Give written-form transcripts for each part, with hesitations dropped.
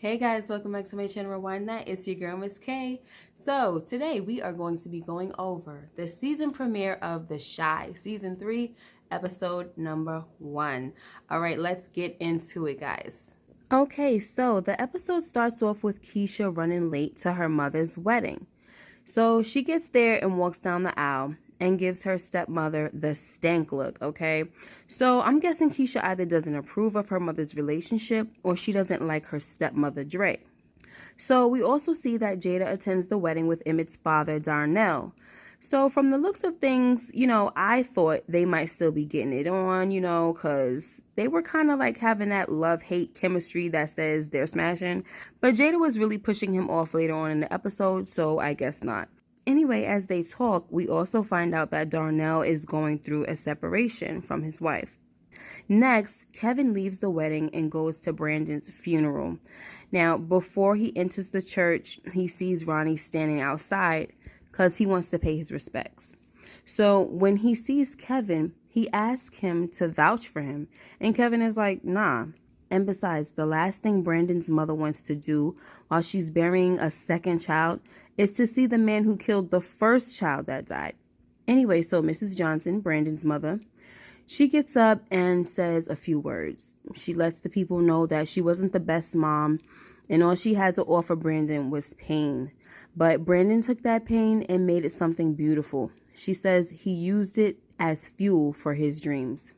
Hey guys, welcome back to my channel Rewind That. It's your girl Miss K. So today we are going to be going over the season premiere of The Chi, season 3, episode number 1. Alright, let's get into it, guys. Okay, so the episode starts off with Keisha running late to her mother's wedding. So she gets there and walks down the aisle and gives her stepmother the stank look, okay? So I'm guessing Keisha either doesn't approve of her mother's relationship or she doesn't like her stepmother, Dre. So we also see that Jada attends the wedding with Emmett's father, Darnell. So from the looks of things, I thought they might still be getting it on, because they were kind of like having that love-hate chemistry that says they're smashing. But Jada was really pushing him off later on in the episode, so I guess not. Anyway, as they talk, we also find out that Darnell is going through a separation from his wife. Next, Kevin leaves the wedding and goes to Brandon's funeral. Now, before he enters the church, he sees Ronnie standing outside because he wants to pay his respects. So when he sees Kevin, he asks him to vouch for him. And Kevin is like, nah. And besides, the last thing Brandon's mother wants to do while she's burying a second child is to see the man who killed the first child that died. Anyway, so Mrs. Johnson, Brandon's mother, she gets up and says a few words. She lets the people know that she wasn't the best mom and all she had to offer Brandon was pain. But Brandon took that pain and made it something beautiful. She says he used it as fuel for his dreams.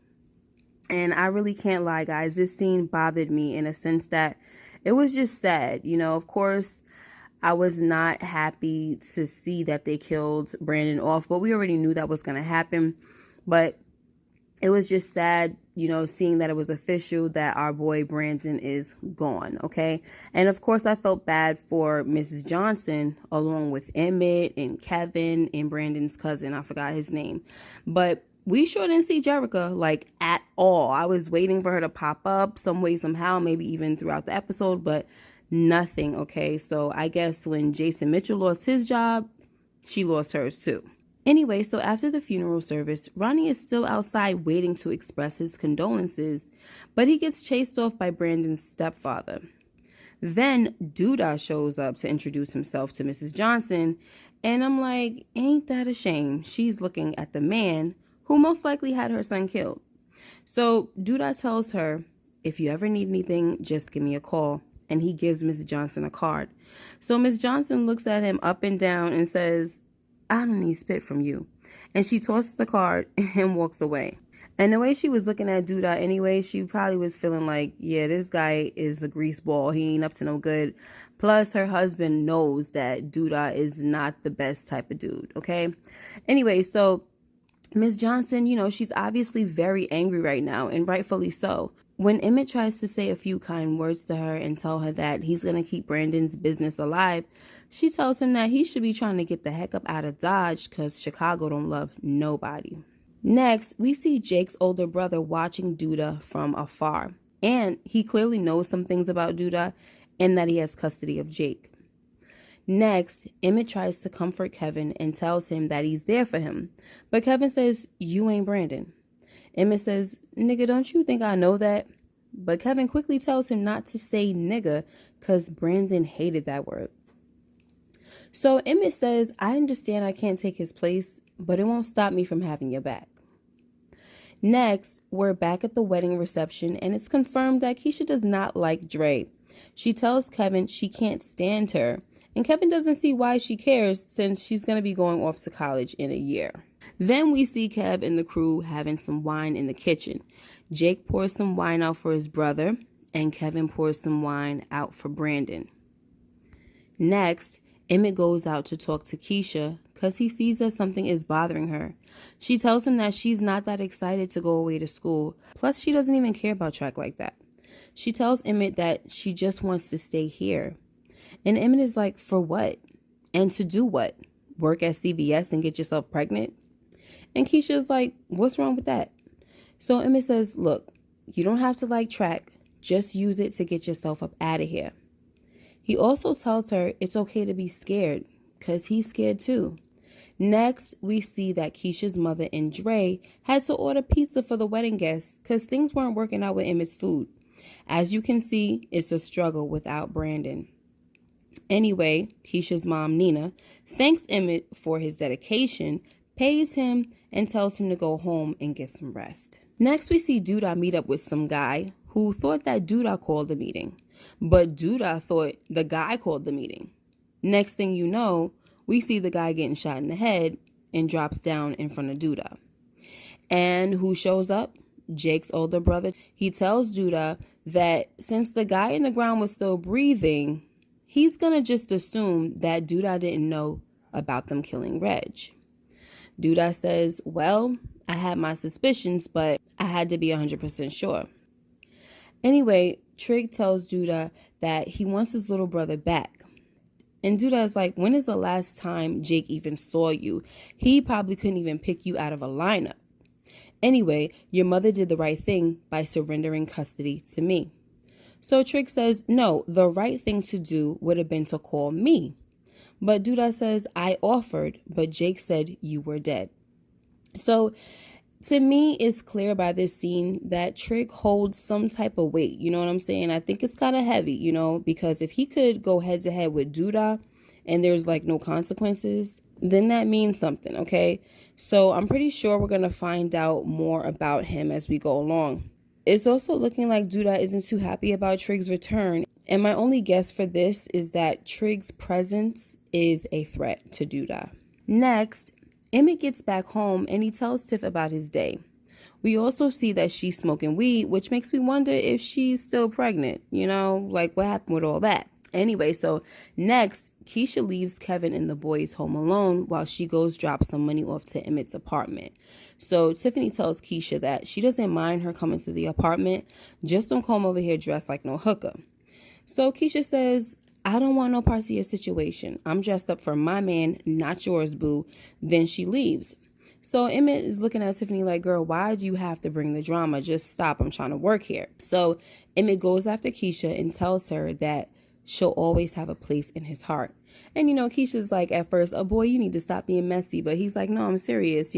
And I really can't lie, guys. This scene bothered me in a sense that it was just sad. Of course, I was not happy to see that they killed Brandon off, but we already knew that was going to happen. But it was just sad, seeing that it was official that our boy Brandon is gone, okay? And of course, I felt bad for Mrs. Johnson, along with Emmett and Kevin and Brandon's cousin. I forgot his name. But we sure didn't see Jerica, at all. I was waiting for her to pop up some way, somehow, maybe even throughout the episode, but nothing, okay? So I guess when Jason Mitchell lost his job, she lost hers too. Anyway, so after the funeral service, Ronnie is still outside waiting to express his condolences, but he gets chased off by Brandon's stepfather. Then Duda shows up to introduce himself to Mrs. Johnson, and I'm like, ain't that a shame? She's looking at the man who most likely had her son killed. So Duda tells her, if you ever need anything, just give me a call. And he gives Miss Johnson a card. So Miss Johnson looks at him up and down and says, I don't need spit from you. And she tosses the card and walks away. And the way she was looking at Duda anyway, she probably was feeling like, yeah, this guy is a grease ball. He ain't up to no good. Plus, her husband knows that Duda is not the best type of dude, okay? Anyway, so Miss Johnson, she's obviously very angry right now, and rightfully so. When Emmett tries to say a few kind words to her and tell her that he's going to keep Brandon's business alive, she tells him that he should be trying to get the heck up out of Dodge because Chicago don't love nobody. Next, we see Jake's older brother watching Duda from afar, and he clearly knows some things about Duda and that he has custody of Jake. Next, Emmett tries to comfort Kevin and tells him that he's there for him. But Kevin says, you ain't Brandon. Emmett says, nigga, don't you think I know that? But Kevin quickly tells him not to say nigga because Brandon hated that word. So Emmett says, I understand I can't take his place, but it won't stop me from having your back. Next, we're back at the wedding reception and it's confirmed that Keisha does not like Dre. She tells Kevin she can't stand her. And Kevin doesn't see why she cares since she's going to be going off to college in a year. Then we see Kev and the crew having some wine in the kitchen. Jake pours some wine out for his brother, and Kevin pours some wine out for Brandon. Next, Emmett goes out to talk to Keisha because he sees that something is bothering her. She tells him that she's not that excited to go away to school. Plus, she doesn't even care about track like that. She tells Emmett that she just wants to stay here. And Emmett is like, for what? And to do what? Work at CVS and get yourself pregnant? And Keisha's like, what's wrong with that? So Emmett says, look, you don't have to like track. Just use it to get yourself up out of here. He also tells her it's okay to be scared because he's scared too. Next, we see that Keisha's mother and Dre had to order pizza for the wedding guests because things weren't working out with Emmett's food. As you can see, it's a struggle without Brandon. Anyway, Keisha's mom, Nina, thanks Emmett for his dedication, pays him, and tells him to go home and get some rest. Next, we see Duda meet up with some guy who thought that Duda called the meeting, but Duda thought the guy called the meeting. Next thing you know, we see the guy getting shot in the head and drops down in front of Duda. And who shows up? Jake's older brother. He tells Duda that since the guy in the ground was still breathing, he's gonna just assume that Duda didn't know about them killing Reg. Duda says, well, I had my suspicions, but I had to be 100% sure. Anyway, Trig tells Duda that he wants his little brother back. And Duda is like, when is the last time Jake even saw you? He probably couldn't even pick you out of a lineup. Anyway, your mother did the right thing by surrendering custody to me. So Trig says, no, the right thing to do would have been to call me. But Duda says, I offered, but Jake said you were dead. So to me, it's clear by this scene that Trig holds some type of weight. You know what I'm saying? I think it's kind of heavy, because if he could go head to head with Duda and there's like no consequences, then that means something, okay? So I'm pretty sure we're going to find out more about him as we go along. It's also looking like Duda isn't too happy about Trig's return. And my only guess for this is that Trig's presence is a threat to Duda. Next, Emmett gets back home and he tells Tiff about his day. We also see that she's smoking weed, which makes me wonder if she's still pregnant, like what happened with all that. Anyway, so next, Keisha leaves Kevin and the boys home alone while she goes drop some money off to Emmett's apartment. So Tiffany tells Keisha that she doesn't mind her coming to the apartment, just don't come over here dressed like no hooker. So Keisha says, I don't want no parts of your situation. I'm dressed up for my man, not yours, boo. Then she leaves. So Emmett is looking at Tiffany like, girl, why do you have to bring the drama? Just stop. I'm trying to work here. So Emmett goes after Keisha and tells her that she'll always have a place in his heart. And, Keisha's like, at first, oh, boy, you need to stop being messy. But he's like, no, I'm serious,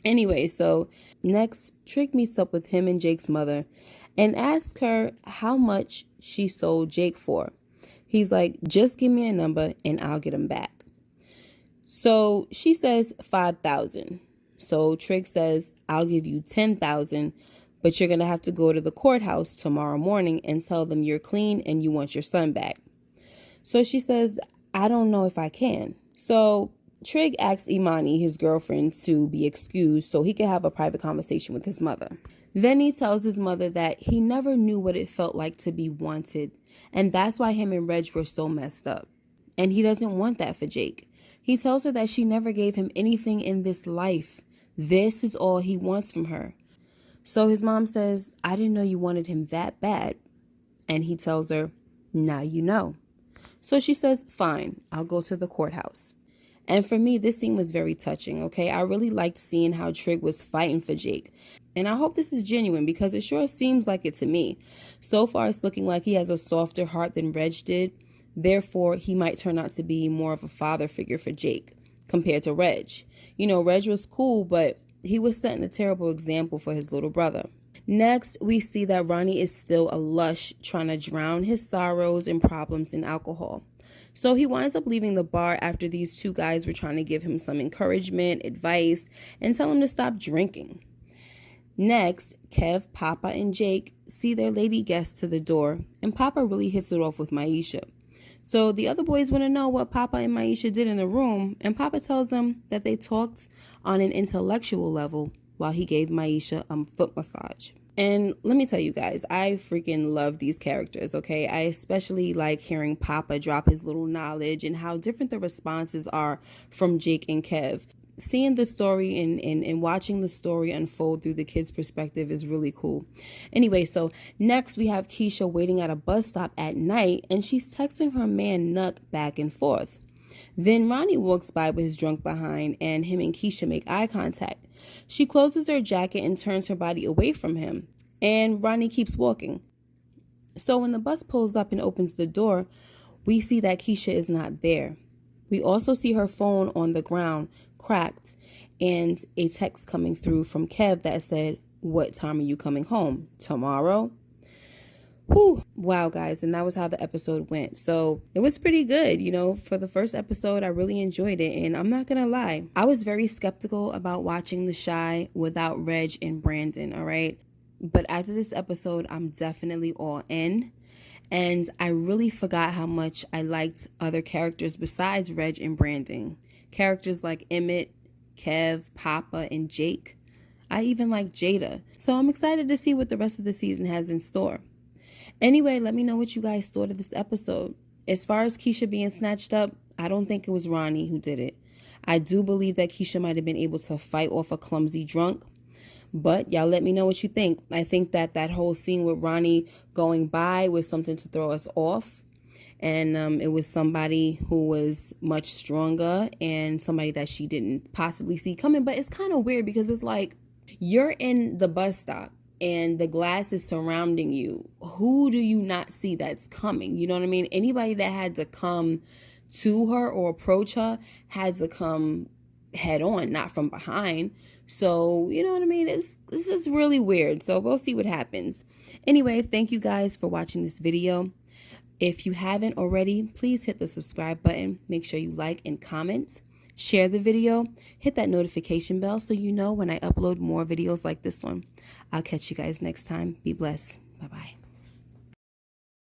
Anyway, so next, Trig meets up with him and Jake's mother and asks her how much she sold Jake for. He's like, just give me a number and I'll get him back. So she says $5,000. So Trig says, I'll give you $10,000, but you're going to have to go to the courthouse tomorrow morning and tell them you're clean and you want your son back. So she says, I don't know if I can. So Trig asks Imani, his girlfriend, to be excused so he could have a private conversation with his mother. Then he tells his mother that he never knew what it felt like to be wanted, and that's why him and Reg were so messed up. And he doesn't want that for Jake. He tells her that she never gave him anything in this life. This is all he wants from her. So his mom says, I didn't know you wanted him that bad. And he tells her, now you know. So she says, fine, I'll go to the courthouse. And for me, this scene was very touching, okay? I really liked seeing how Trig was fighting for Jake. And I hope this is genuine because it sure seems like it to me. So far, it's looking like he has a softer heart than Reg did. Therefore, he might turn out to be more of a father figure for Jake compared to Reg. Reg was cool, but he was setting a terrible example for his little brother. Next, we see that Ronnie is still a lush trying to drown his sorrows and problems in alcohol. So he winds up leaving the bar after these two guys were trying to give him some encouragement, advice, and tell him to stop drinking. Next, Kev, Papa, and Jake see their lady guests to the door, and Papa really hits it off with Maisha. So the other boys want to know what Papa and Maisha did in the room, and Papa tells them that they talked on an intellectual level while he gave Maisha a foot massage. And let me tell you guys, I freaking love these characters, okay? I especially like hearing Papa drop his little knowledge and how different the responses are from Jake and Kev. Seeing the story and watching the story unfold through the kids' perspective is really cool. Anyway, so next we have Keisha waiting at a bus stop at night, and she's texting her man Nuck back and forth. Then Ronnie walks by with his drunk behind, and him and Keisha make eye contact. She closes her jacket and turns her body away from him, and Ronnie keeps walking. So when the bus pulls up and opens the door, we see that Keisha is not there. We also see her phone on the ground, cracked, and a text coming through from Kev that said, "What time are you coming home? Tomorrow?" Whew. Wow, guys. And that was how the episode went. So it was pretty good. For the first episode, I really enjoyed it. And I'm not going to lie, I was very skeptical about watching The Chi without Reg and Brandon. All right. But after this episode, I'm definitely all in. And I really forgot how much I liked other characters besides Reg and Brandon. Characters like Emmett, Kev, Papa, and Jake. I even like Jada. So I'm excited to see what the rest of the season has in store. Anyway, let me know what you guys thought of this episode. As far as Keisha being snatched up, I don't think it was Ronnie who did it. I do believe that Keisha might have been able to fight off a clumsy drunk. But y'all let me know what you think. I think that whole scene with Ronnie going by was something to throw us off. And it was somebody who was much stronger and somebody that she didn't possibly see coming. But it's kind of weird because it's like you're in the bus stop and the glass is surrounding you. Who do you not see that's coming? You know what I mean? Anybody that had to come to her or approach her had to come head on, not from behind. So, you know what I mean? This is really weird. So we'll see what happens. Anyway, thank you guys for watching this video. If you haven't already, please hit the subscribe button. Make sure you like and comment. Share the video. Hit that notification bell so you know when I upload more videos like this one. I'll catch you guys next time. Be blessed. Bye-bye.